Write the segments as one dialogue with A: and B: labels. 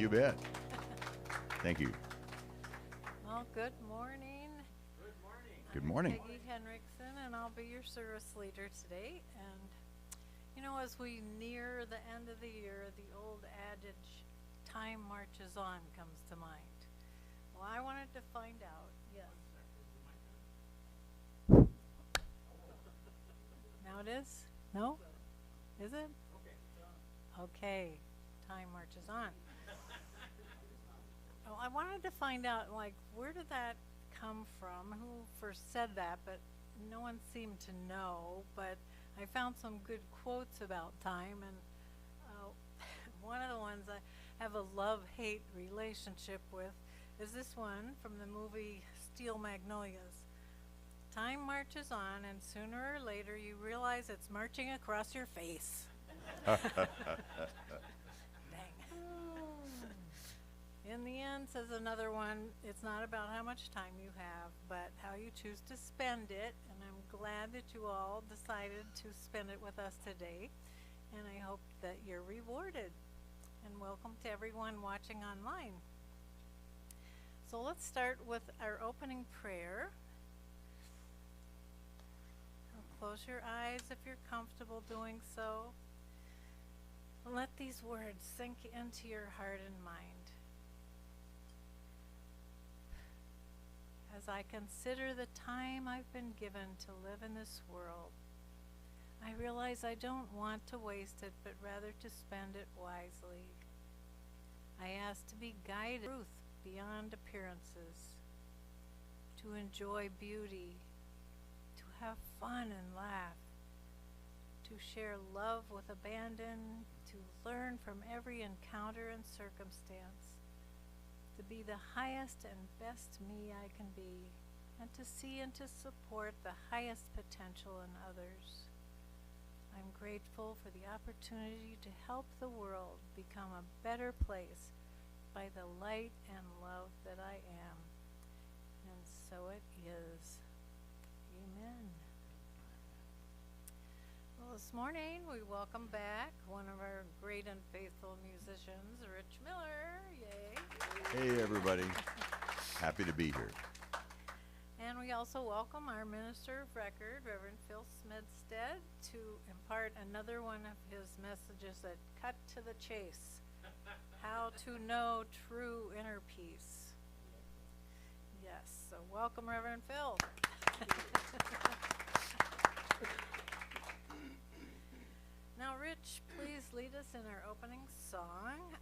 A: You bet. Thank you.
B: Well, good morning.
A: Good
B: I'm
A: morning.
B: Peggy Henriksen, and I'll be your service leader today. And you know, as we near the end of the year, the old adage, time marches on, comes to mind. Well, I wanted to find out, yes. Now it is? No? Is it? Okay, time marches on. Well, I wanted to find out, like, where did that come from? Who first said that? But no one seemed to know. But I found some good quotes about time, and one of the ones I have a love-hate relationship with is this one from the movie Steel Magnolias. Time marches on, and sooner or later you realize it's marching across your face. Dang. In the end, says another one, it's not about how much time you have, but how you choose to spend it. And I'm glad that you all decided to spend it with us today. And I hope that you're rewarded. And welcome to everyone watching online. So let's start with our opening prayer. Close your eyes if you're comfortable doing so. Let these words sink into your heart and mind. As I consider the time I've been given to live in this world, I realize I don't want to waste it, but rather to spend it wisely. I ask to be guided by truth beyond appearances, to enjoy beauty, to have fun and laugh, to share love with abandon, to learn from every encounter and circumstance, to be the highest and best me I can be, and to see and to support the highest potential in others. I'm grateful for the opportunity to help the world become a better place by the light and love that I am. And so it is. Amen. Well, this morning we welcome back one of our great and faithful musicians, Rich Miller. Yay.
A: Hey, everybody. Happy to be here.
B: And we also welcome our minister of record, Reverend Phil Smedstad, to impart another one of his messages that cut to the chase. How to know true inner peace. Yes, so welcome, Reverend Phil. Now, Rich, please lead us in our opening song,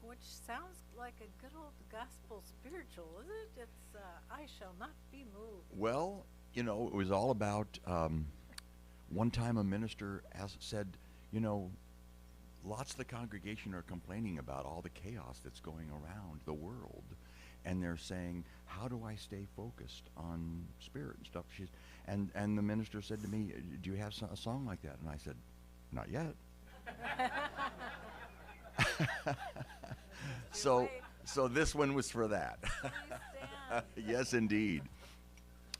B: which sounds like a good old gospel spiritual, is it? It's I Shall Not Be Moved.
A: Well, you know, it was all about, one time a minister said, you know, lots of the congregation are complaining about all the chaos that's going around the world. And they're saying, how do I stay focused on spirit and stuff? And the minister said to me, do you have a song like that? And I said, not yet. So this one was for that. Yes, indeed.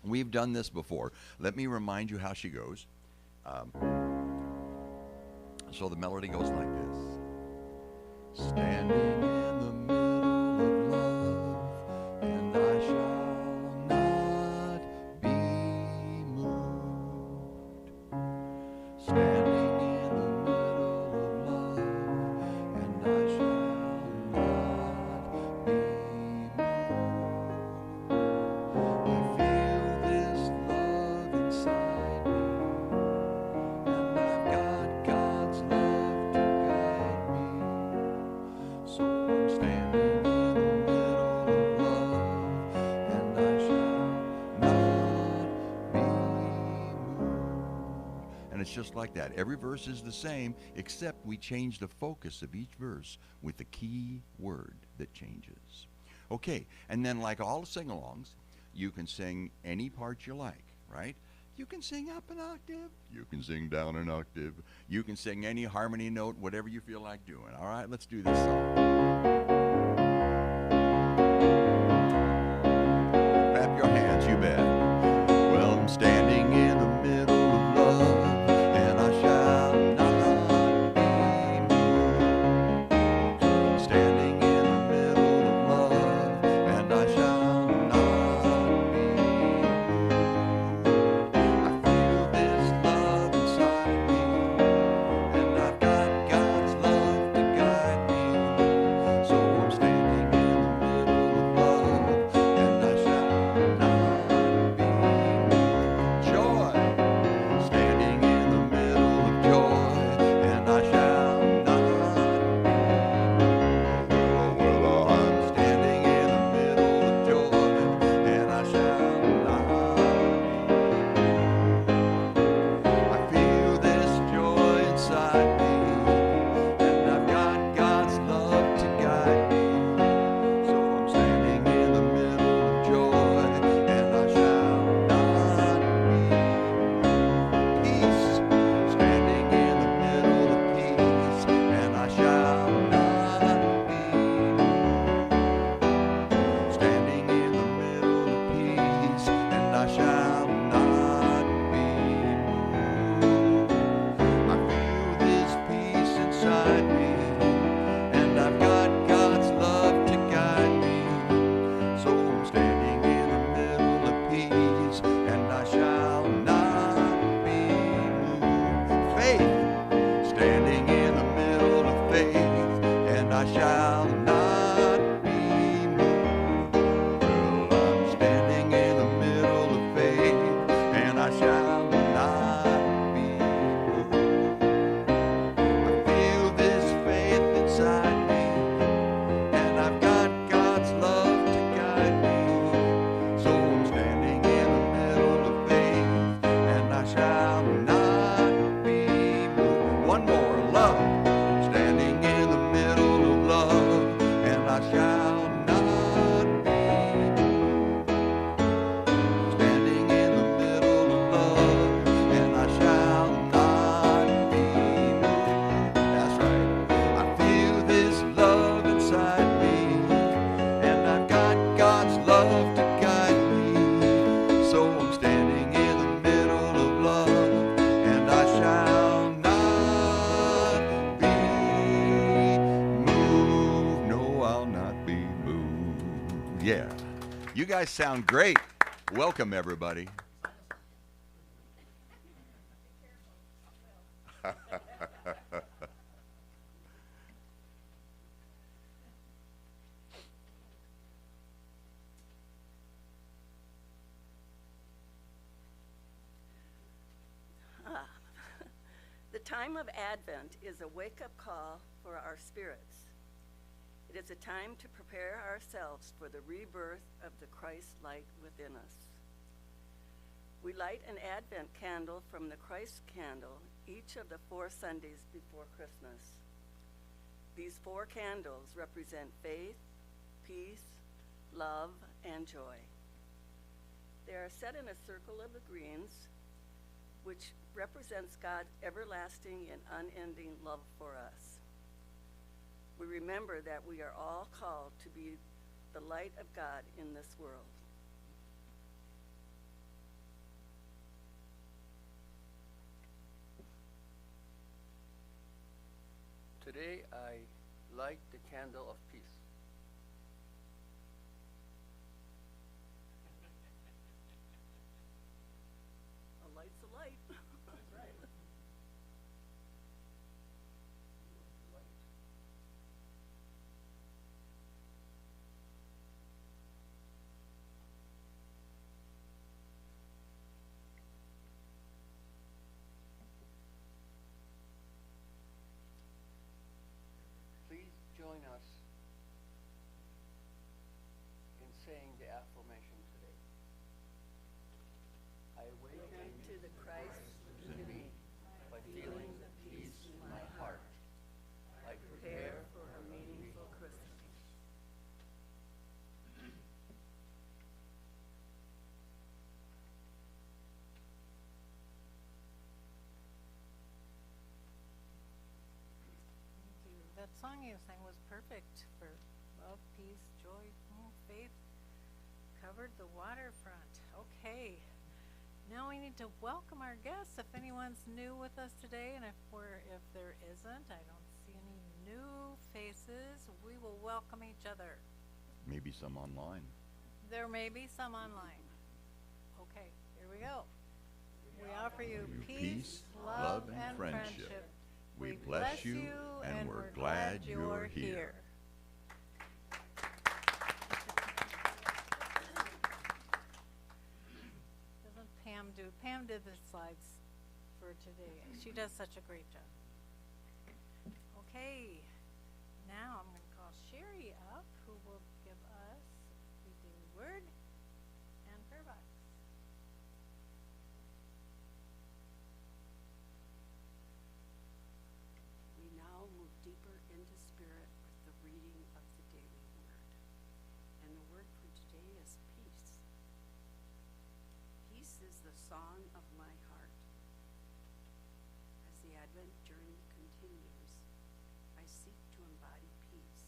A: We've done this before. Let me remind you how she goes. So the melody goes like this. Standing in the middle of love, and I shall not be moved. Standing in the middle of love, and I shall not be moved. I feel this love inside me, and I've got God's love to guide me. So I'm standing in the middle of love, and I shall not be moved. And it's just like that. Every verse is the same, except we change the focus of each verse with the key word that changes. Okay, and then like all the sing-alongs, you can sing any part you like, right? You can sing up an octave, you can sing down an octave, you can sing any harmony note, whatever you feel like doing. All right, let's do this song. Clap your hands, you bet. Well, I'm standing in the middle of love, and I shall not be moved. Standing in the I shall not be moved. I feel this peace inside me, and I've got God's love to guide me. So I'm standing in the middle of peace, and I shall not be moved. Faith, standing in the middle of faith, and I shall not be moved. Well, I'm standing in the middle of faith, and I shall not be moved. I feel this faith inside me, and I've got God's love to guide me. So I'm standing in the middle of faith, and I shall not be moved. One more, love, standing in the middle of love, and I shall not be moved. Standing in the middle of love, and I shall not be moved. That's right. I feel this love inside me, and I've got God's love to guide me. So I'm standing in the middle of love, and I shall not be moved. No, I'll not be moved. Yeah. You guys sound great. Welcome, everybody.
C: The time of Advent is a wake-up call for our spirits. It is a time to prepare ourselves for the rebirth of the Christ light within us. We light an Advent candle from the Christ candle each of the 4 Sundays before Christmas. These 4 candles represent faith, peace, love, and joy. They are set in a circle of the greens, which represents God's everlasting and unending love for us. We remember that we are all called to be the light of God in this world.
D: Today I light the candle of peace.
C: A light's a light.
D: That's right. Please join us in saying the affirmation today. I awaken
C: To the Christ
D: to me by feeling the peace in my heart. I prepare
C: for a meaningful Christmas.
B: Thank you. That song you sang was perfect for love, peace, joy, faith. Covered the waterfront. Okay. Now we need to welcome our guests. If anyone's new with us today, and if there isn't, I don't see any new faces, we will welcome each other.
A: Maybe some online.
B: There may be some online. Okay, here we go. We offer you peace, love, and friendship.
A: We bless you, and we're glad you're here.
B: Doesn't Pam did the slides for today. She does such a great job. Okay, now I'm going to call Sherry up, who will give us the daily word and prayer box.
C: We now move deeper into spirit with the reading of the daily word. And the word for today is peace. Peace is the song of my heart. As the Advent journey continues, I seek to embody peace.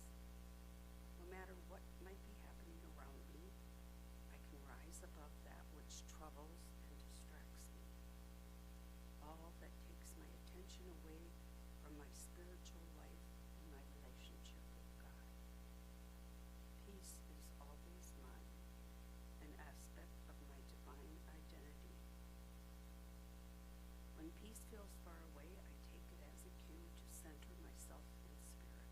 C: No matter what might be happening around me, I can rise above that which troubles
E: away from my spiritual life and my relationship with God. Peace is always mine, an aspect of my divine identity. When peace feels far away, I take it as a cue to center myself in spirit.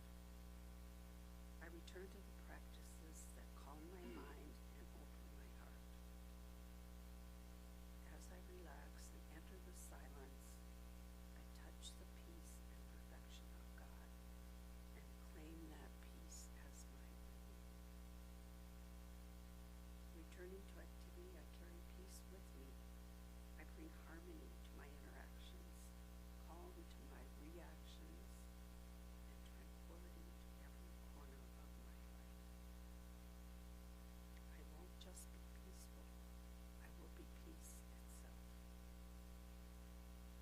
E: I return to the practices that calm my mind and open my heart. As I relax and enter the silence, I touch the peace and perfection of God and claim that peace as my own. Returning to activity, I carry peace with me. I bring harmony to my interactions, calm to my reactions, and tranquility to every corner of my life. I won't just be peaceful, I will be peace itself.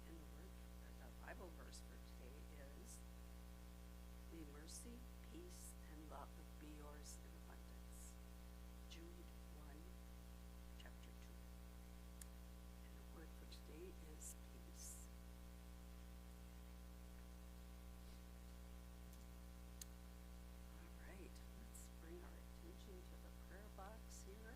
E: And the Bible verse for today is, "May mercy, peace, and love be yours in abundance." Jude 1, chapter 2. And the word for today is peace. All right, let's bring our attention to the prayer box here.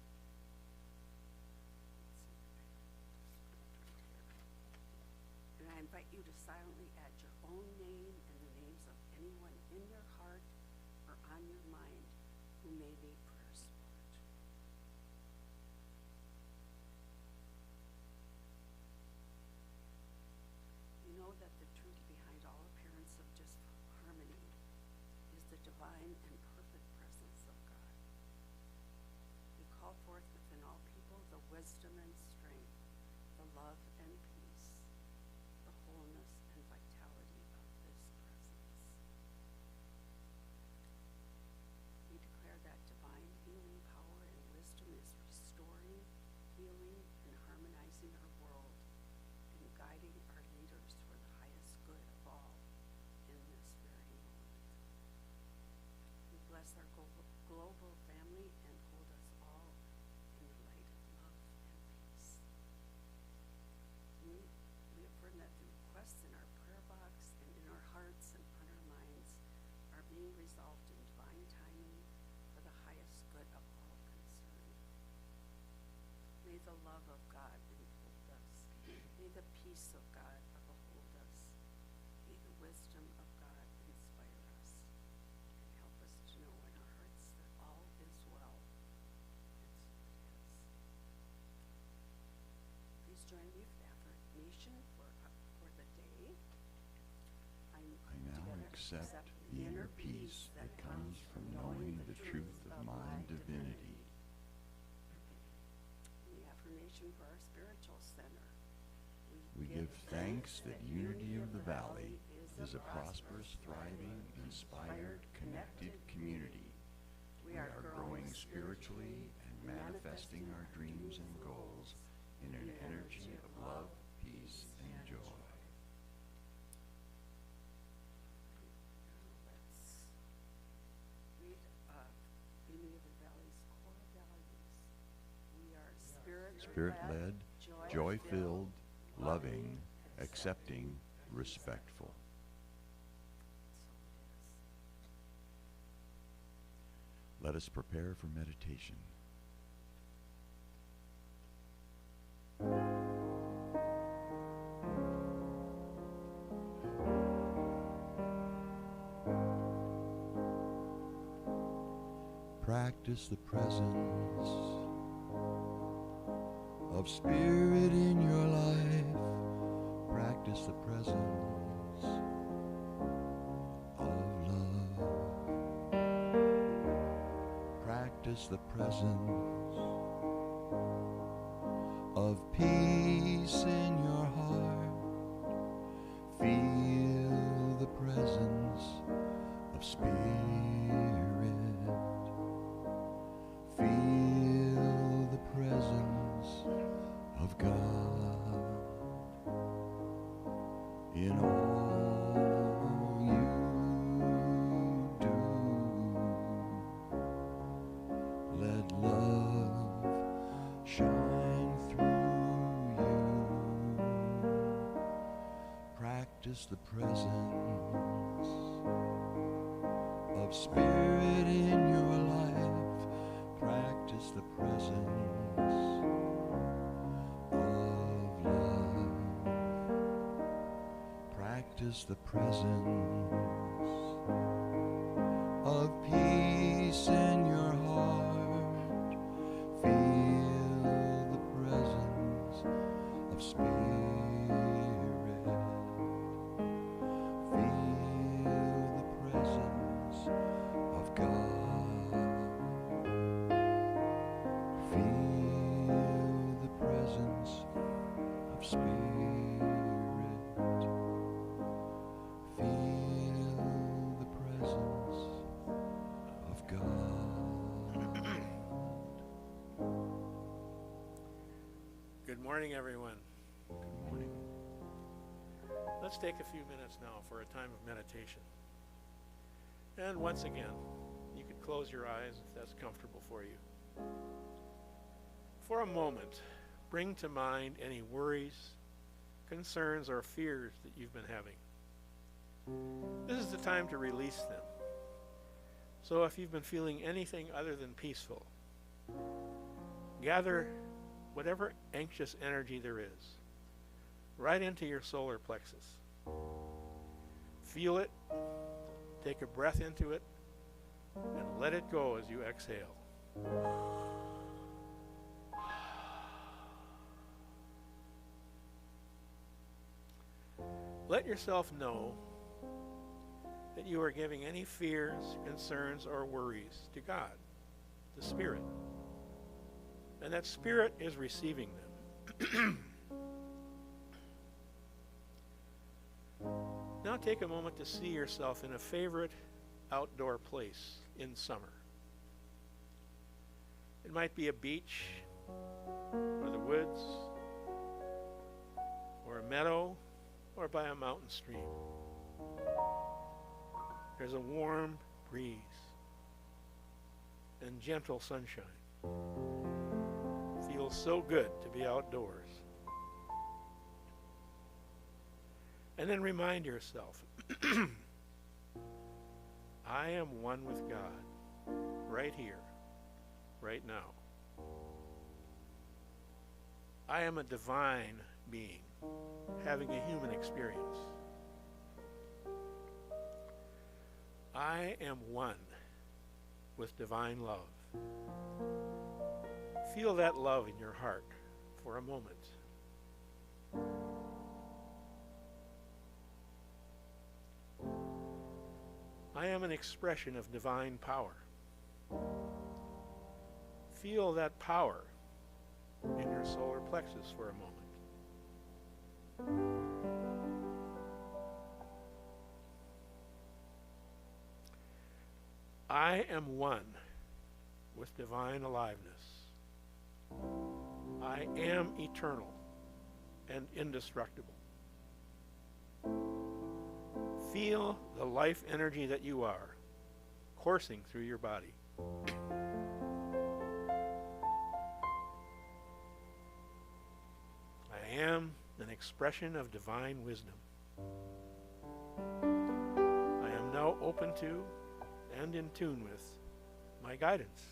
E: And I invite you to silently add your own name and the names of anyone in your heart or on your mind who may need prayer support. You know that the truth behind all appearance of disharmony is the divine and perfect presence of God. We call forth within all people the wisdom and strength, the love and peace, the wholeness and vitality of this presence. We declare that divine healing power and wisdom is restoring, healing, and harmonizing our world and guiding our leaders for the highest good of all in this very moment. We bless our global family and hold us all in the light of love and peace. We affirm that the requests in our prayer box and in our hearts and on our minds are being resolved in divine timing for the highest good of all concerned. May the love of God enfold us. May the peace of God uphold us. May the wisdom of God inspire us and help us to know in our hearts that all is well, and so it is. Please join me for the affirmation for the day.
A: I now accept the inner peace that comes from knowing the truth of my divinity.
E: The affirmation for our spiritual center.
A: We give thanks that Unity of the Valley is a prosperous, thriving, inspired, connected community. We are growing spiritually and manifesting our dreams and goals in an energy of love, peace, and joy.
E: Let's read Unity of the Valley's core values. We are
A: Spirit-led, joy-filled, loving, accepting, respectful. Let us prepare for meditation. Practice the presence of Spirit in your life. Practice the presence of love. Practice the presence of peace in your heart. Feel the presence of Spirit. Feel the presence of God in all you do. Let love shine through you. Practice Practice the presence of Spirit in your life. Practice the presence of love. Practice the presence of peace in your heart. Feel the presence of Spirit. Feel the presence of God. Feel the presence of Spirit. Feel the presence of God.
F: Good morning, everyone.
A: Good morning.
F: Let's take a few minutes now for a time of meditation. And once again, you could close your eyes if that's comfortable for you. For a moment, bring to mind any worries, concerns, or fears that you've been having. This is the time to release them. So if you've been feeling anything other than peaceful, gather whatever anxious energy there is right into your solar plexus. Feel it, take a breath into it, and let it go as you exhale. Let yourself know that you are giving any fears, concerns, or worries to God, the Spirit, and that Spirit is receiving them. Now take a moment to see yourself in a favorite outdoor place in summer. It might be a beach, or the woods, or a meadow, or by a mountain stream. There's a warm breeze and gentle sunshine. Feels so good to be outdoors. And then remind yourself, I am one with God, right here, right now. I am a divine being, having a human experience. I am one with divine love. Feel that love in your heart for a moment. I am an expression of divine power. Feel that power in your solar plexus for a moment. I am one with divine aliveness. I am eternal and indestructible. Feel the life energy that you are coursing through your body. I am an expression of divine wisdom. I am now open to and in tune with my guidance.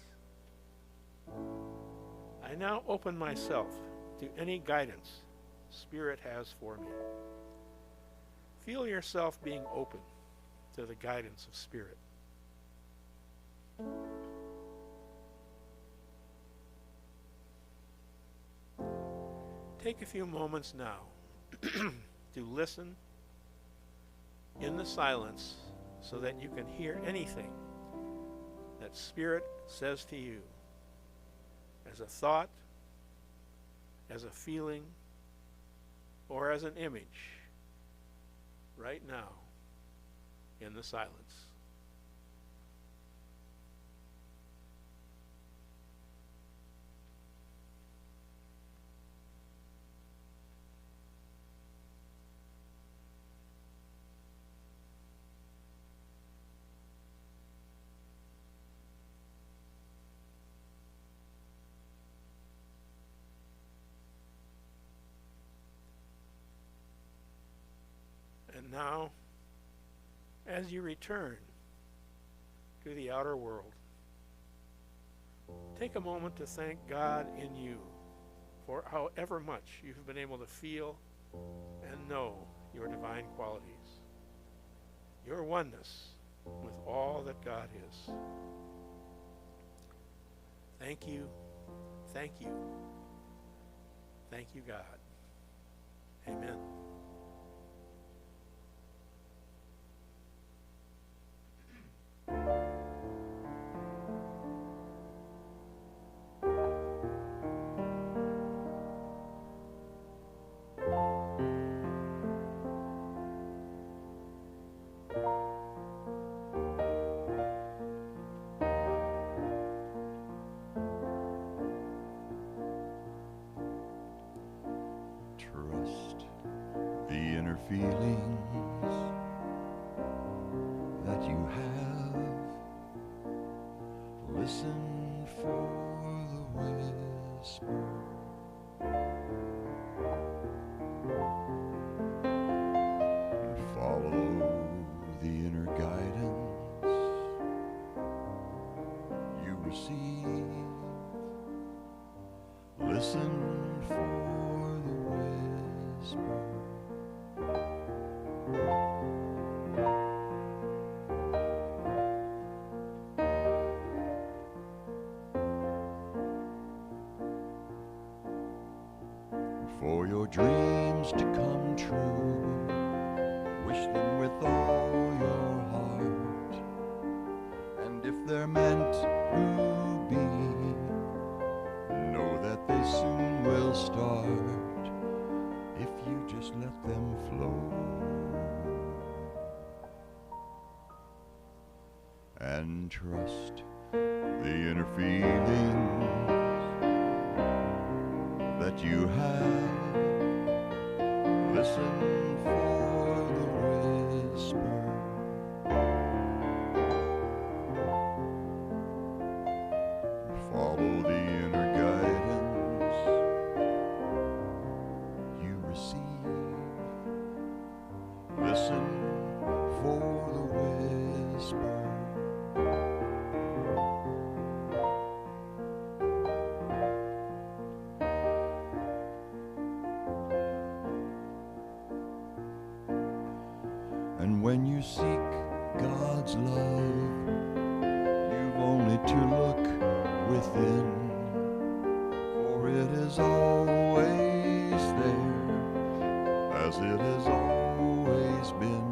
F: I now open myself to any guidance Spirit has for me. Feel yourself being open to the guidance of Spirit. Take a few moments now to listen in the silence so that you can hear anything that Spirit says to you as a thought, as a feeling, or as an image right now in the silence. And And now, as you return to the outer world, take a moment to thank God in you for however much you've been able to feel and know your divine qualities, your oneness with all that God is. Thank you, thank you, thank you, God. Amen.
A: Trust the inner feelings that you have. Listen for the whisper. And follow the inner guidance you receive. Listen for the whisper. For your dreams to come true, wish them with all your heart. And if they're meant to be, know that they soon will start if you just let them flow. And trust the inner feelings that you have. Listen for the whisper. Follow the inner guidance you receive. Listen for the whisper. And when you seek God's love, you've only to look within, for it is always there, as it has always been,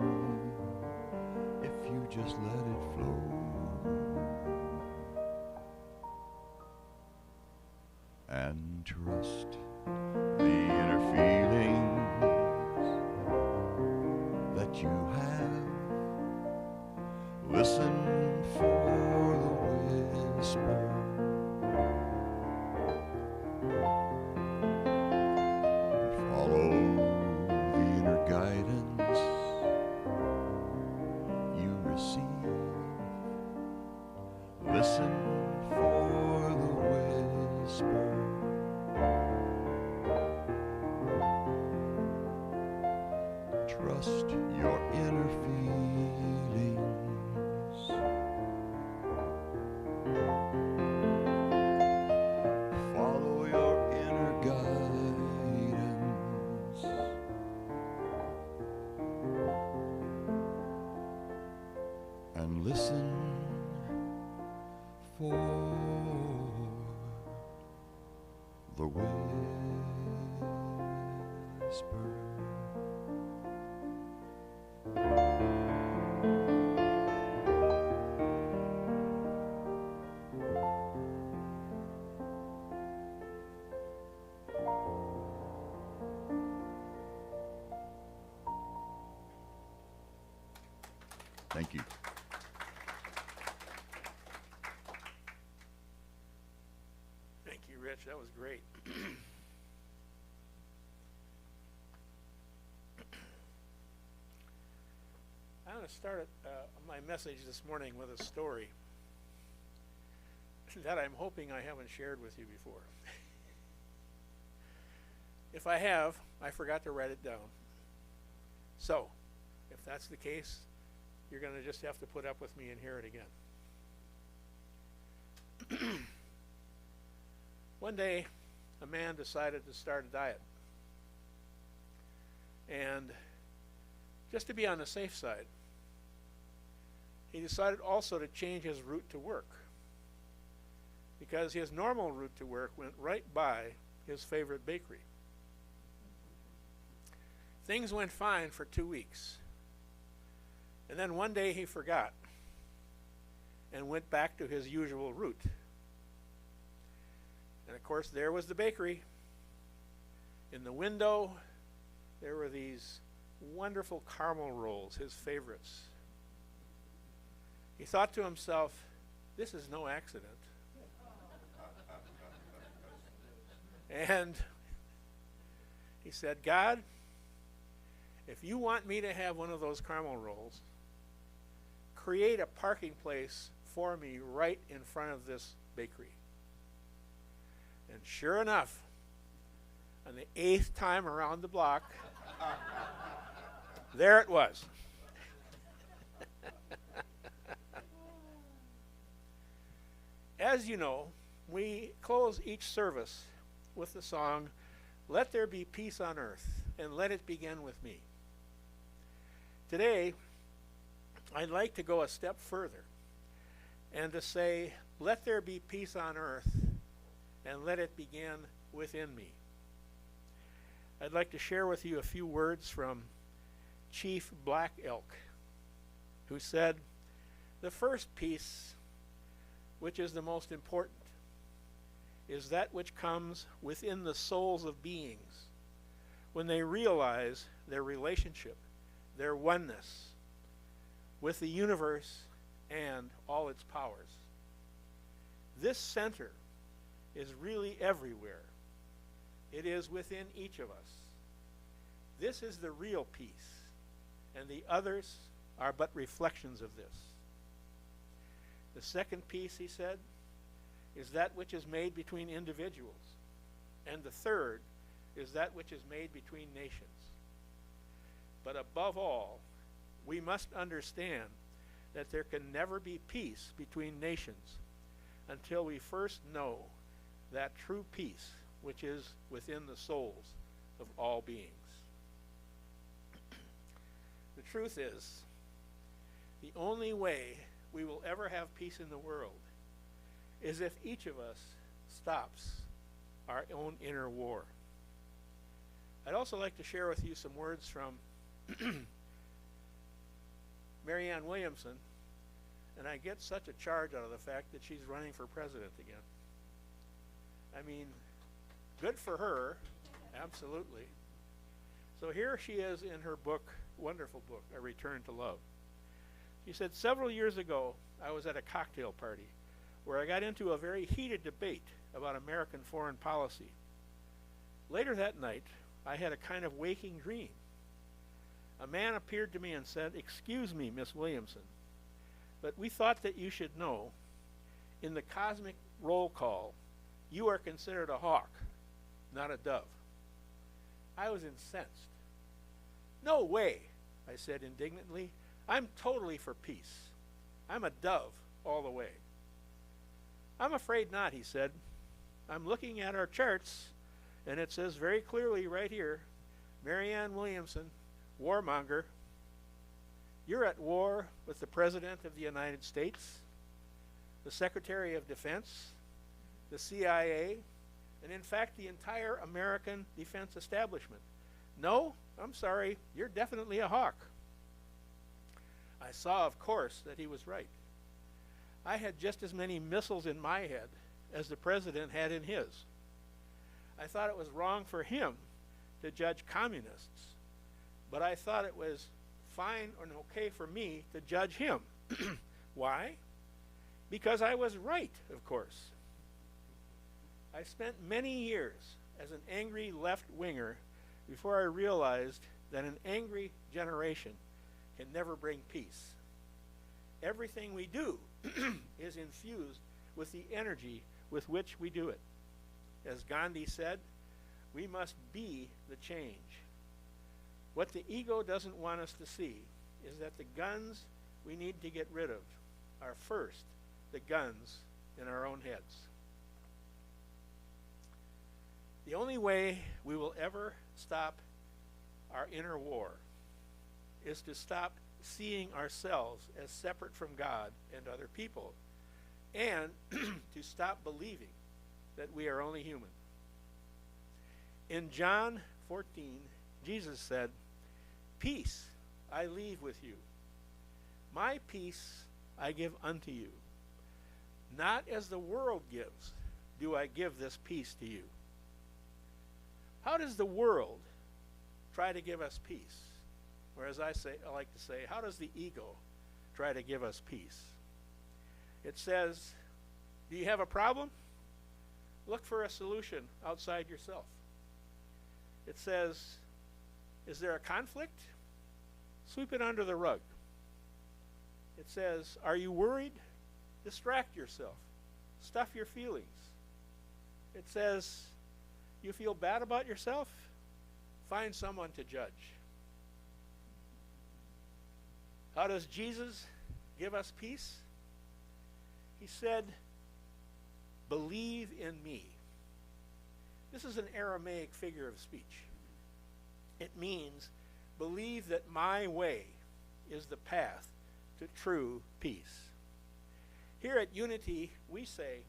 A: if you just let it flow. And trust the inner feelings that you have. Listen for the whisper. Follow the inner guidance you receive. Listen for the whisper. Trust your inner feelings. Follow your inner guidance. And listen for the whisper. Thank you.
F: Thank you, Rich. That was great. I'm going to start my message this morning with a story that I'm hoping I haven't shared with you before. If I have, I forgot to write it down. So, If that's the case, you're going to just have to put up with me and hear it again. One day, a man decided to start a diet. And just to be on the safe side, he decided also to change his route to work, because his normal route to work went right by his favorite bakery. Things went fine for 2 weeks. And then one day he forgot and went back to his usual route. And of course, there was the bakery. In the window, there were these wonderful caramel rolls, his favorites. He thought to himself, this is no accident. And he said, God, if you want me to have one of those caramel rolls, create a parking place for me right in front of this bakery. And sure enough, on the 8th time around the block, there it was. As you know, we close each service with the song, "Let There Be Peace on Earth, and Let It Begin with Me." Today, I'd like to go a step further and to say, let there be peace on earth, and let it begin within me. I'd like to share with you a few words from Chief Black Elk, who said, the first peace, which is the most important, is that which comes within the souls of beings when they realize their relationship, their oneness with the universe and all its powers. This center is really everywhere. It is within each of us. This is the real peace, and the others are but reflections of this. The second peace, he said, is that which is made between individuals, and the third is that which is made between nations. But above all, we must understand that there can never be peace between nations until we first know that true peace which is within the souls of all beings. The truth is, the only way we will ever have peace in the world is if each of us stops our own inner war. I'd also like to share with you some words from Marianne Williamson, and I get such a charge out of the fact that she's running for president again. I mean, good for her, absolutely. So here she is in her book, wonderful book, A Return to Love. She said, several years ago, I was at a cocktail party where I got into a very heated debate about American foreign policy. Later that night, I had a kind of waking dream. A man appeared to me and said, "Excuse me, Miss Williamson, but we thought that you should know, in the cosmic roll call, you are considered a hawk, not a dove." I was incensed. "No way," I said indignantly. "I'm totally for peace. I'm a dove all the way." "I'm afraid not," he said. "I'm looking at our charts, and it says very clearly right here, Marianne Williamson, warmonger. You're at war with the President of the United States, the Secretary of Defense, the CIA, and in fact the entire American defense establishment. No, I'm sorry, you're definitely a hawk." I saw, of course, that he was right. I had just as many missiles in my head as the President had in his. I thought it was wrong for him to judge communists, but I thought it was fine and okay for me to judge him. Why? Because I was right, of course. I spent many years as an angry left-winger before I realized that an angry generation can never bring peace. Everything we do is infused with the energy with which we do it. As Gandhi said, we must be the change. What the ego doesn't want us to see is that the guns we need to get rid of are first the guns in our own heads. The only way we will ever stop our inner war is to stop seeing ourselves as separate from God and other people, and to stop believing that we are only human. In John 14, Jesus said, "Peace I leave with you. My peace I give unto you. Not as the world gives, do I give this peace to you." How does the world try to give us peace? Or as I like to say, how does the ego try to give us peace? It says, do you have a problem? Look for a solution outside yourself. It says, is there a conflict? Sweep it under the rug. It says, are you worried? Distract yourself. Stuff your feelings. It says, you feel bad about yourself? Find someone to judge. How does Jesus give us peace? He said, believe in me. This is an Aramaic figure of speech. It means, believe that my way is the path to true peace. Here at Unity, we say,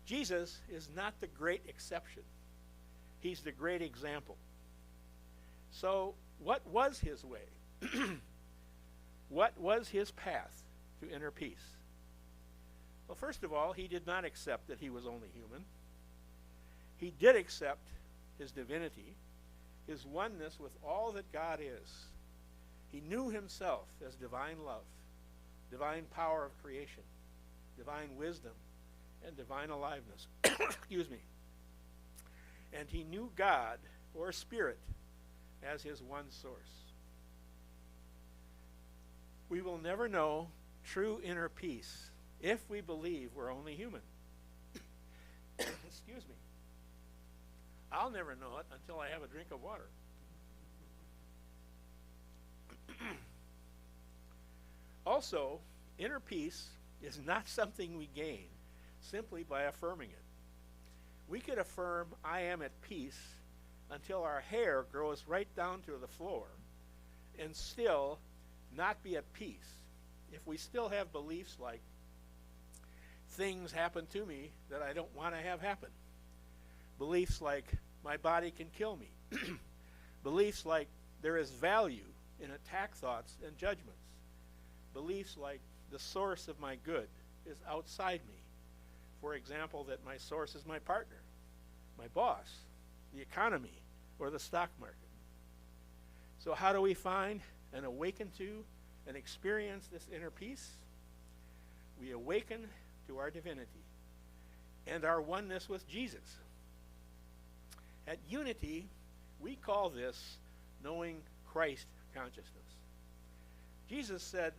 F: Jesus is not the great exception. He's the great example. So, what was his way? What was his path to inner peace? Well, first of all, he did not accept that he was only human. He did accept his divinity, his oneness with all that God is. He knew himself as divine love, divine power of creation, divine wisdom, and divine aliveness. Excuse me. And he knew God, or Spirit, as his one source. We will never know true inner peace if we believe we're only human. Excuse me. I'll never know it until I have a drink of water. Also, inner peace is not something we gain simply by affirming it. We could affirm, I am at peace, until our hair grows right down to the floor, and still not be at peace if we still have beliefs like, things happen to me that I don't want to have happen. Beliefs like, my body can kill me. Beliefs like, there is value in attack thoughts and judgments. Beliefs like, the source of my good is outside me. For example, that my source is my partner, my boss, the economy, or the stock market. So how do we find and awaken to and experience this inner peace? We awaken to our divinity and our oneness with Jesus. At Unity, we call this knowing Christ consciousness. Jesus said,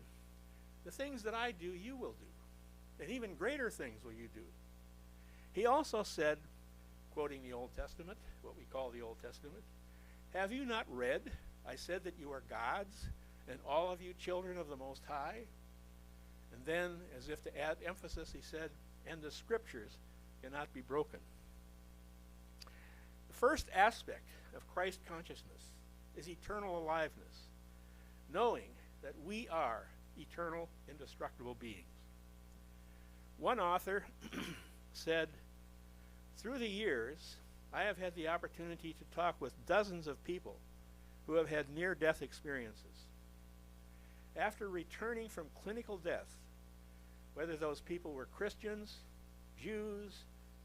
F: the things that I do, you will do, and even greater things will you do. He also said, quoting the Old Testament, what we call the Old Testament, have you not read, I said that you are God's, and all of you children of the Most High? And then, as if to add emphasis, he said, and the scriptures cannot be broken. The first aspect of Christ consciousness is eternal aliveness, knowing that we are eternal, indestructible beings. One author said, through the years, I have had the opportunity to talk with dozens of people who have had near-death experiences. After returning from clinical death, whether those people were Christians, Jews,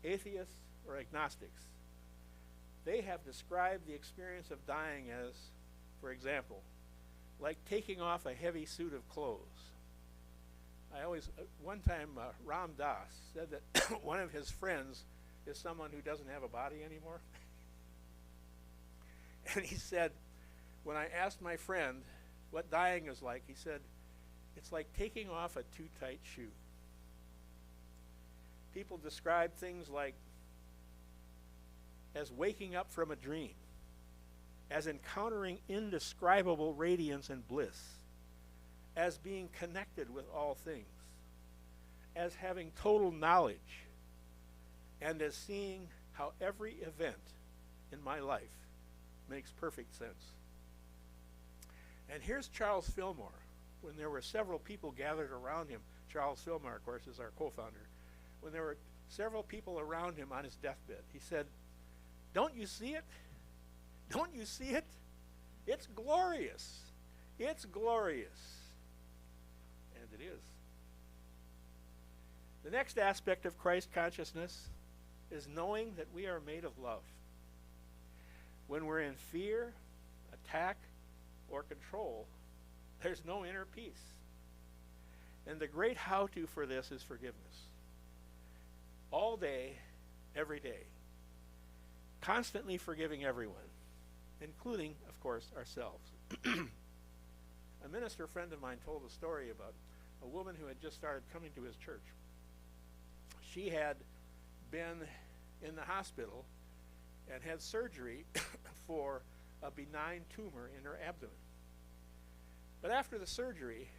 F: atheists, or agnostics, they have described the experience of dying as, for example, like taking off a heavy suit of clothes. One time Ram Dass said that one of his friends is someone who doesn't have a body anymore. And he said, when I asked my friend what dying is like, he said, it's like taking off a too tight shoe. People describe things like as waking up from a dream, as encountering indescribable radiance and bliss, as being connected with all things, as having total knowledge, and as seeing how every event in my life makes perfect sense. And here's Charles Fillmore, when there were several people gathered around him. Charles Fillmore, of course, is our co-founder. When there were several people around him on his deathbed, he said, "Don't you see it? Don't you see it? It's glorious. It's glorious." And it is. The next aspect of Christ consciousness is knowing that we are made of love. When we're in fear, attack, or control, there's no inner peace. And the great how-to for this is forgiveness. All day, every day. Constantly forgiving everyone, including, of course, ourselves. A minister friend of mine told a story about a woman who had just started coming to his church. She had been in the hospital and had surgery for a benign tumor in her abdomen. But after the surgery,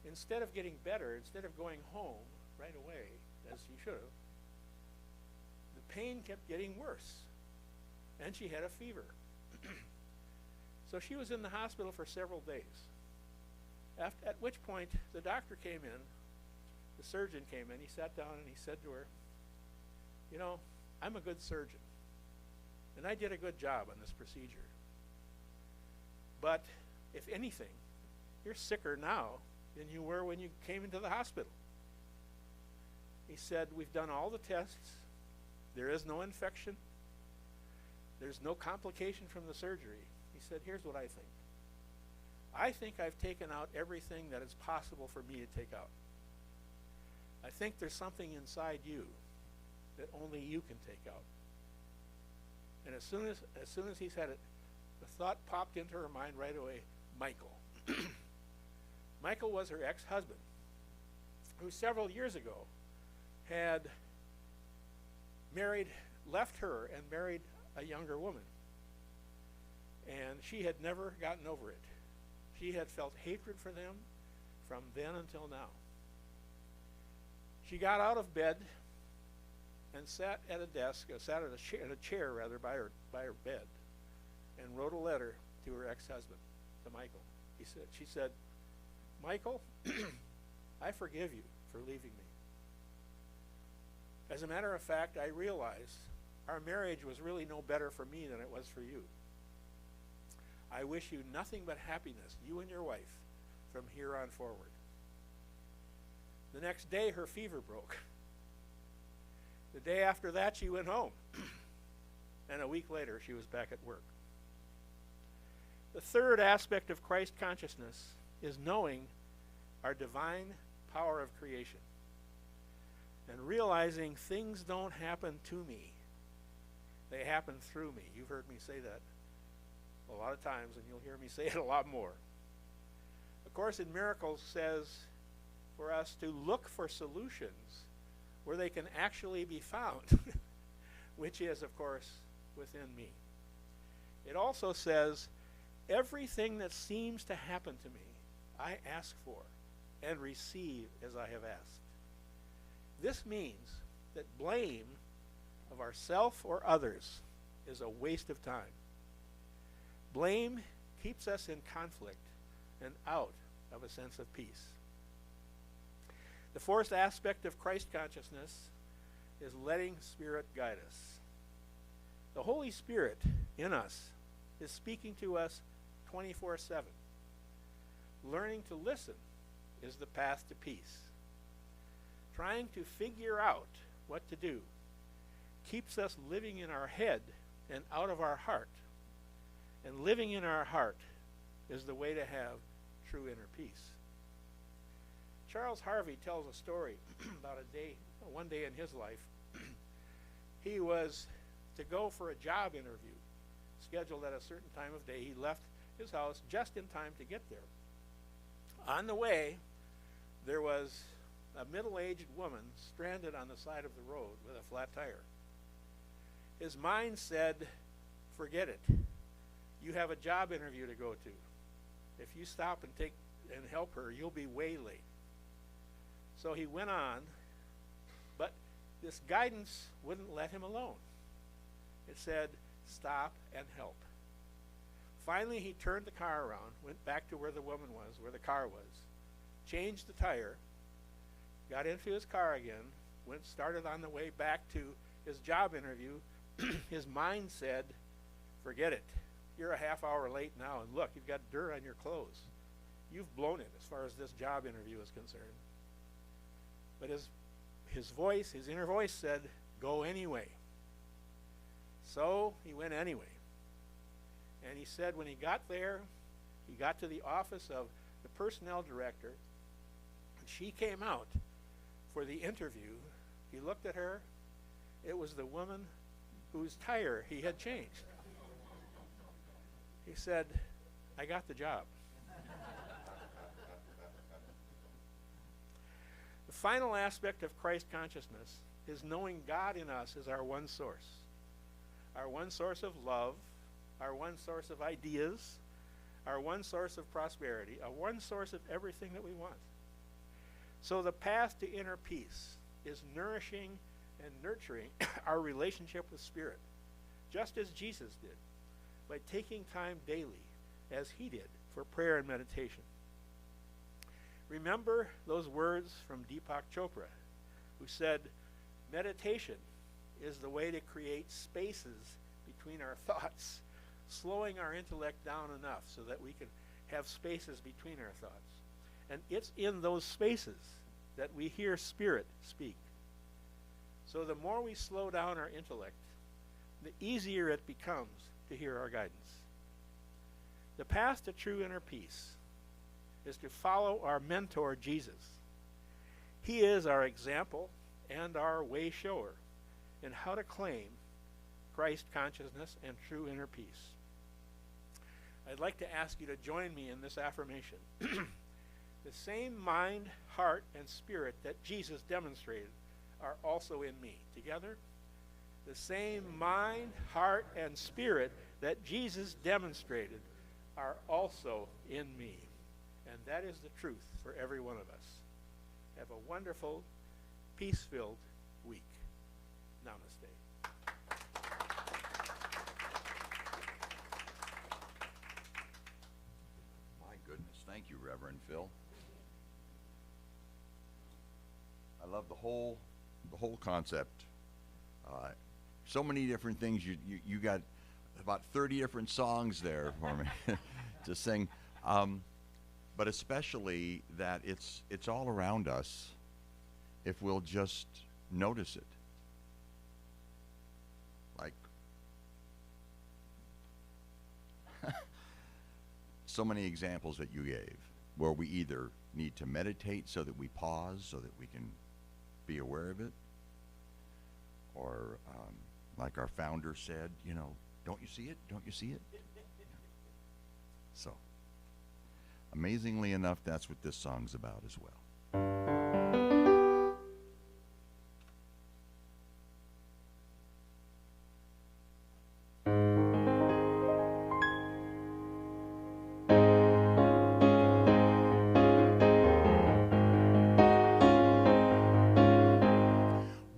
F: instead of getting better, instead of going home right away, as she should have, the pain kept getting worse, and she had a fever. So she was in the hospital for several days, at which point the doctor came in, the surgeon came in, he sat down and he said to her, "You know, I'm a good surgeon, and I did a good job on this procedure. But if anything, you're sicker now than you were when you came into the hospital." He said, "We've done all the tests. There is no infection. There's no complication from the surgery." He said, "Here's what I think. I think I've taken out everything that is possible for me to take out. I think there's something inside you that only you can take out." And as soon as he said it, the thought popped into her mind right away, Michael. Michael was her ex-husband, who several years ago had left her and married a younger woman. And she had never gotten over it. She had felt hatred for them from then until now. She got out of bed and sat at a desk, sat at a chair rather, by her bed, and wrote a letter to her ex-husband, to Michael. She said, "Michael, I forgive you for leaving me. As a matter of fact, I realize our marriage was really no better for me than it was for you. I wish you nothing but happiness, you and your wife, from here on forward." The next day, her fever broke. The day after that, she went home. And a week later, she was back at work. The third aspect of Christ consciousness is knowing our divine power of creation and realizing things don't happen to me. They happen through me. You've heard me say that a lot of times, and you'll hear me say it a lot more. A Course in Miracles says for us to look for solutions where they can actually be found, which is, of course, within me. It also says, everything that seems to happen to me, I ask for and receive as I have asked. This means that blame of ourself or others is a waste of time. Blame keeps us in conflict and out of a sense of peace. The fourth aspect of Christ consciousness is letting Spirit guide us. The Holy Spirit in us is speaking to us 24/7. Learning to listen is the path to peace. Trying to figure out what to do keeps us living in our head and out of our heart. And living in our heart is the way to have true inner peace. Charles Harvey tells a story about one day in his life. He was to go for a job interview scheduled at a certain time of day. He left his house just in time to get there. On the way, there was a middle-aged woman stranded on the side of the road with a flat tire. His mind said, "Forget it. You have a job interview to go to. If you stop and and help her, you'll be way late. So he went on, but this guidance wouldn't let him alone. It said, stop and help. Finally, he turned the car around, went back to where the woman was, where the car was, changed the tire, got into his car again, started on the way back to his job interview. His mind said, forget it. You're a half hour late now, and look, you've got dirt on your clothes. You've blown it as far as this job interview is concerned. But his voice, his inner voice said, go anyway. So he went anyway. And he said when he got there, he got to the office of the personnel director, and she came out for the interview. He looked at her. It was the woman whose tire he had changed. He said, I got the job. The final aspect of Christ consciousness is knowing God in us is our one source. Our one source of love, our one source of ideas, our one source of prosperity, our one source of everything that we want. So the path to inner peace is nourishing and nurturing our relationship with Spirit, just as Jesus did, by taking time daily, as he did, for prayer and meditation. Remember those words from Deepak Chopra, who said, meditation is the way to create spaces between our thoughts, slowing our intellect down enough so that we can have spaces between our thoughts. And it's in those spaces that we hear Spirit speak. So the more we slow down our intellect, the easier it becomes to hear our guidance. The path to true inner peace is to follow our mentor, Jesus. He is our example and our way shower in how to claim Christ consciousness and true inner peace. I'd like to ask you to join me in this affirmation. The same mind, heart, and spirit that Jesus demonstrated are also in me. Together? The same mind, heart, and spirit that Jesus demonstrated are also in me. And that is the truth for every one of us. Have a wonderful, peace-filled week. Namaste.
A: My goodness. Thank you, Reverend Phil. I love the whole concept. So many different things. You got about 30 different songs there for me to sing. But especially that it's all around us if we'll just notice it. Like so many examples that you gave where we either need to meditate so that we pause so that we can be aware of it, or like our founder said, don't you see it? Don't you see it? Yeah. So amazingly enough, that's what this song's about as well.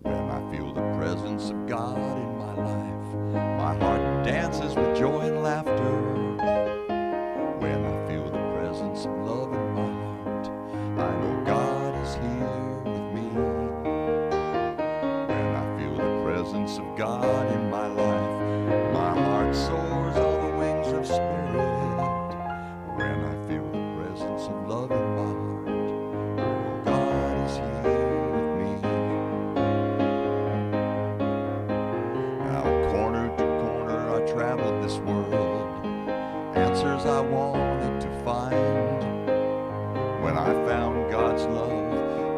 A: When I feel the presence of God in my life, my heart dances with joy and laughter. When I feel the presence of love in my heart, I know God is here with me. When I feel the presence of God in my life, my heart soars on the wings of spirit. When I feel the presence of love in my heart, I know God is here with me. Now corner to corner I traveled this world, answers I wanted to find. When I found God's love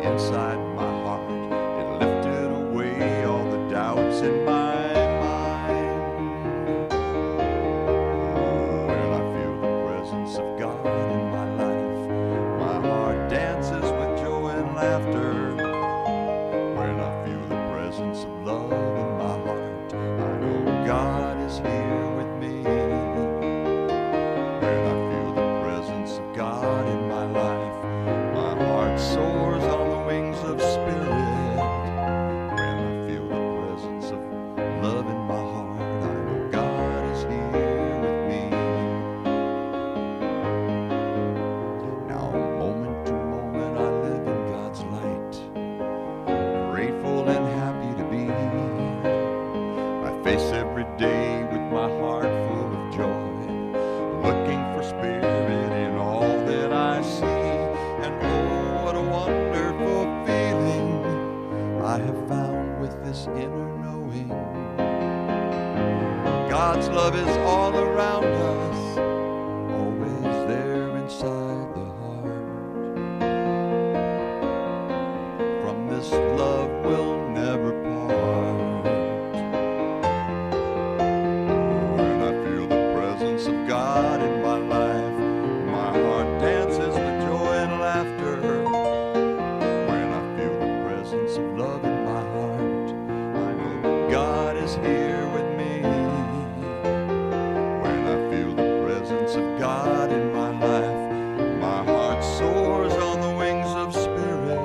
A: inside my heart, it lifted away all the doubts in my mind. Oh, when I feel the presence of God in my life, my heart dances with joy and laughter. When I feel the presence of love in my heart, I know God is here with me. When I feel the presence of God in my life, God's love is all around us, always there inside the heart. From this love we'll never part. When I feel the presence of God in my life, my heart dances with joy and laughter. When I feel the presence of love in my heart, I know that God is here with me. When I feel the presence of God in my life, my heart soars on the wings of spirit.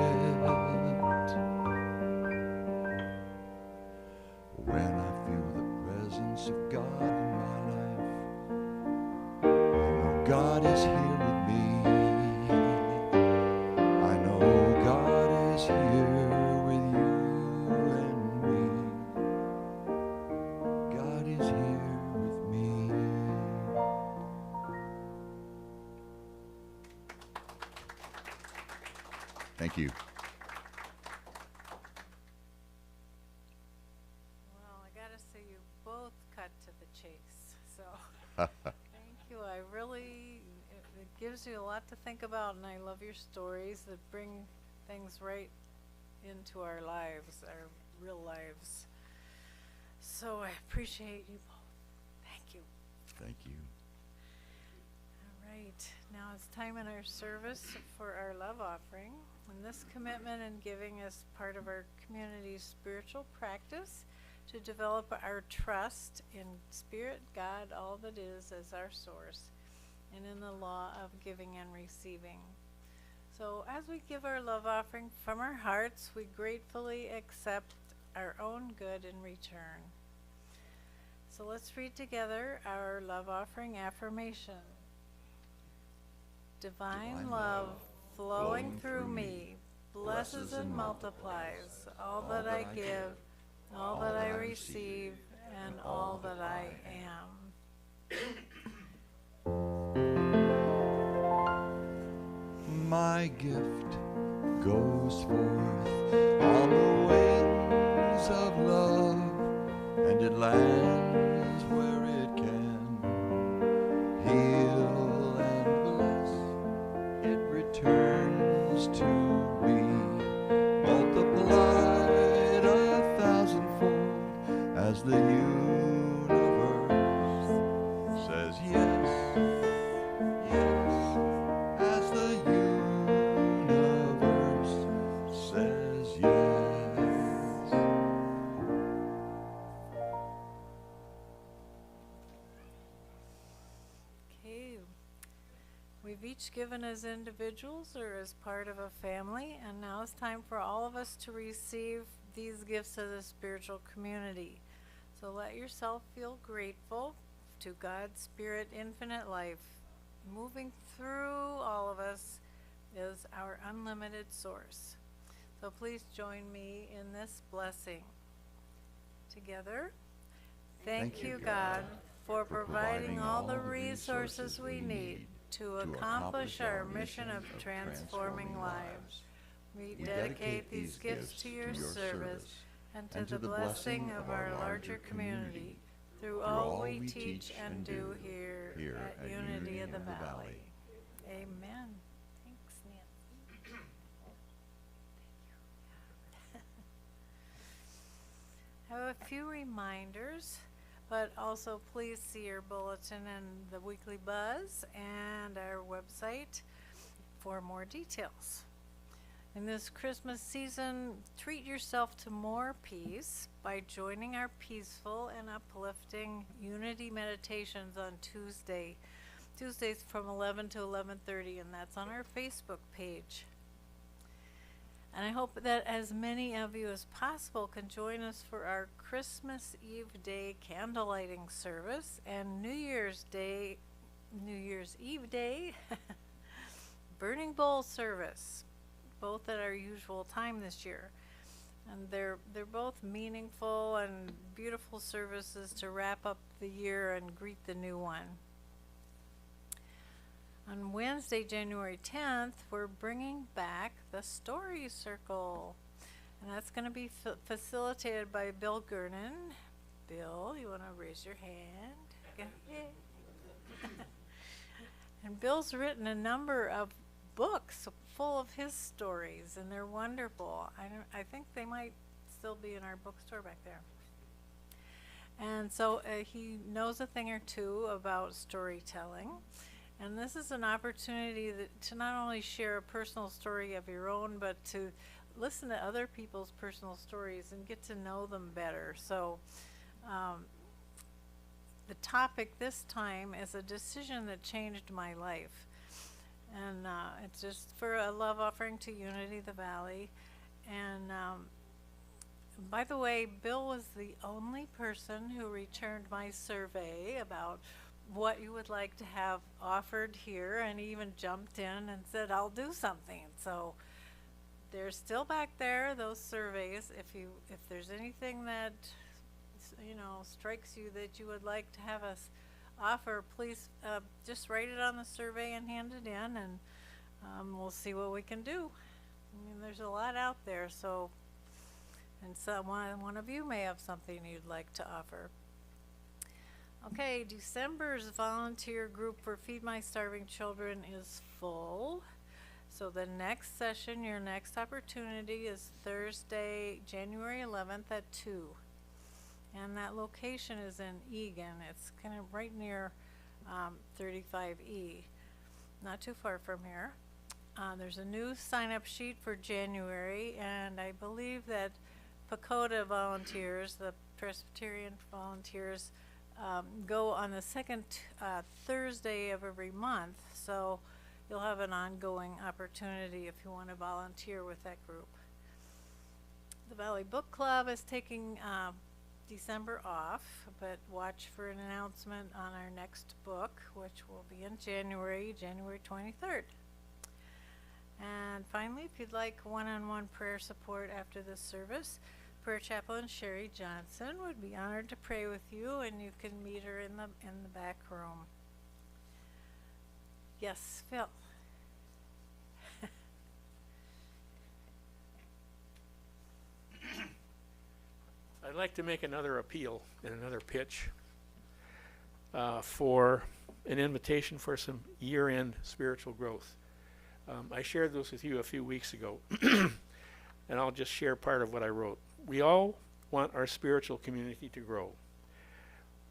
A: When I feel the presence of God in my life, I know God is here with me. I know God is here with you and me. God is here with me. Thank you.
B: Well, I gotta say, you both cut to the chase. So, thank you. I really, it gives you a lot to think about, and I love your stories that bring things right into our lives, our real lives. So I appreciate you both. Thank you.
A: Thank you.
B: All right, now it's time in our service for our love offering. And this commitment and giving is part of our community's spiritual practice to develop our trust in Spirit, God, all that is, as our source, and in the law of giving and receiving. So as we give our love offering from our hearts, we gratefully accept our own good in return. So let's read together our love offering affirmation. Divine love flowing through me blesses and multiplies all that I give, all that I receive, and all that I am.
A: My gift goes forth on the wings of love, and it lands where it can heal and bless. It returns to me, multiplied 1,000-fold, as the universe says yes.
B: We've each given as individuals or as part of a family, and now it's time for all of us to receive these gifts as a spiritual community. So let yourself feel grateful to God's Spirit, infinite life. Moving through all of us is our unlimited source. So please join me in this blessing. Together, thank you, God, for providing all the resources we need to accomplish our mission of transforming lives. We dedicate these gifts to your service and to the blessing of our larger community through all we teach and do here at Unity of the Valley. Amen. Thanks, Nancy. I have a few reminders, but also please see your bulletin and the weekly buzz and our website for more details. In this Christmas season, treat yourself to more peace by joining our peaceful and uplifting Unity meditations on Tuesdays from 11 to 11:30, and that's on our Facebook page. And I hope that as many of you as possible can join us for our Christmas Eve Day candlelighting service and New Year's Eve Day burning bowl service, both at our usual time this year. And they're both meaningful and beautiful services to wrap up the year and greet the new one. On Wednesday, January 10th, we're bringing back the Story Circle. And that's going to be facilitated by Bill Gurnan. Bill. You want to raise your hand? Go ahead. And Bill's written a number of books full of his stories, and they're wonderful. I think they might still be in our bookstore back there. And so he knows a thing or two about storytelling. And this is an opportunity to not only share a personal story of your own, but to listen to other people's personal stories and get to know them better. So the topic this time is a decision that changed my life. And it's just for a love offering to Unity the Valley. And by the way, Bill was the only person who returned my survey about what you would like to have offered here, and he even jumped in and said, I'll do something. So they're still back there, those surveys. If there's anything that strikes you that you would like to have us offer, please just write it on the survey and hand it in, and we'll see what we can do. I mean, there's a lot out there, so, and so one of you may have something you'd like to offer. Okay, December's volunteer group for Feed My Starving Children is full. So the next session, your next opportunity is Thursday, January 11th at 2. And that location is in Egan. It's kind of right near 35E, not too far from here. There's a new sign-up sheet for January, and I believe that Pacoda volunteers, the Presbyterian volunteers, go on the second Thursday of every month, so you'll have an ongoing opportunity if you want to volunteer with that group. The Valley Book Club is taking December off, but watch for an announcement on our next book, which will be in January 23rd. And finally, if you'd like one-on-one prayer support after this service, Prayer Chaplain Sherry Johnson would be honored to pray with you, and you can meet her in the back room. Yes, Phil.
F: I'd like to make another appeal and another pitch for an invitation for some year-end spiritual growth. I shared this with you a few weeks ago, and I'll just share part of what I wrote. We all want our spiritual community to grow.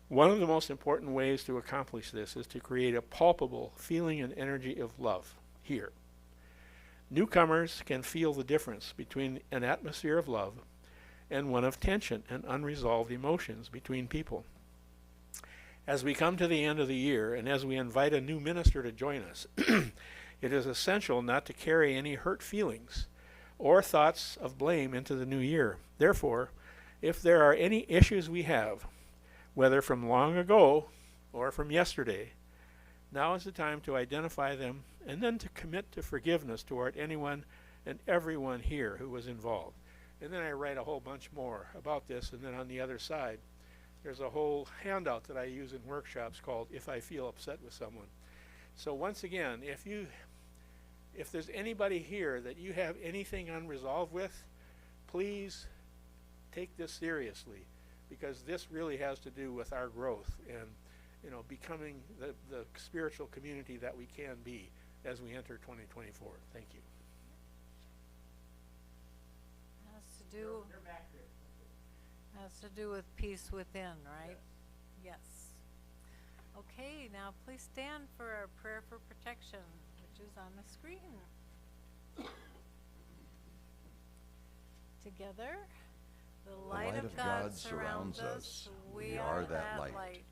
F: One of the most important ways to accomplish this is to create a palpable feeling and energy of love here. Newcomers can feel the difference between an atmosphere of love and one of tension and unresolved emotions between people. As we come to the end of the year, and as we invite a new minister to join us, it is essential not to carry any hurt feelings or thoughts of blame into the new year. Therefore, if there are any issues we have, whether from long ago or from yesterday, now is the time to identify them and then to commit to forgiveness toward anyone and everyone here who was involved. And then I write a whole bunch more about this, and then on the other side, there's a whole handout that I use in workshops called If I Feel Upset with Someone. So once again, if there's anybody here that you have anything unresolved with, please take this seriously, because this really has to do with our growth and becoming the spiritual community that we can be as we enter 2024. Thank you.
B: Has to do with peace within, right? Yes. Okay, now please stand for our prayer for protection, which is on the screen. Together, the light of God surrounds us. We are that light.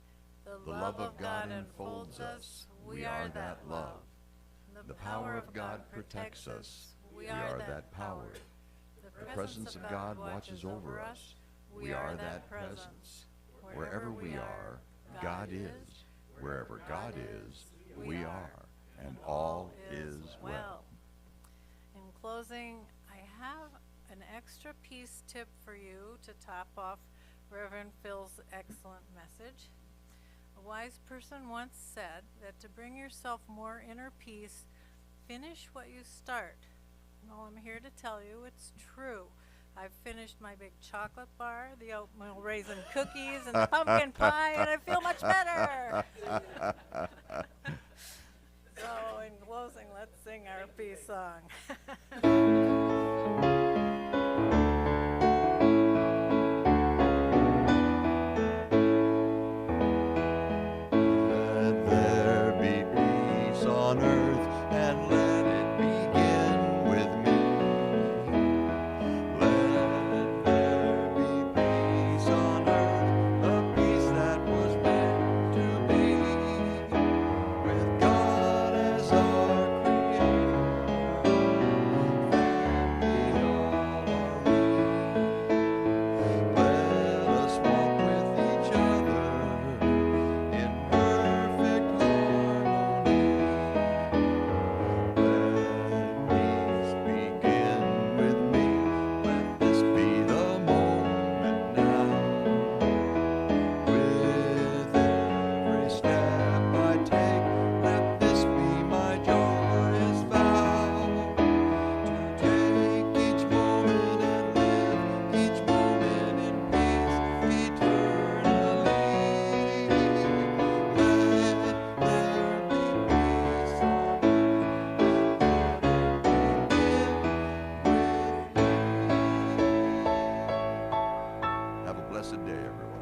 B: The love of God enfolds us. We are that love. The power of God protects us. We are that power. The presence of God watches over us. We are that presence. Wherever we are, God is. Wherever God is, we are. And all is well. In closing, I have an extra peace tip for you to top off Reverend Phil's excellent message. A wise person once said that to bring yourself more inner peace, finish what you start. Well, I'm here to tell you it's true. I've finished my big chocolate bar, the oatmeal raisin cookies, and the pumpkin pie, and I feel much better. So, in closing, let's sing our peace song.
A: Let there be peace on earth, and let it begin with me. Let there be peace on earth, a peace that was meant to be, with God as our Creator, and we all are we. Let us walk with each other in perfect harmony. Let peace begin with me. Let this be the moment now. With every step I take, let this be my joyous vow. To take each moment and live each moment in peace eternally. Let there be peace on earth, and let it begin with me. Have a blessed day, everyone.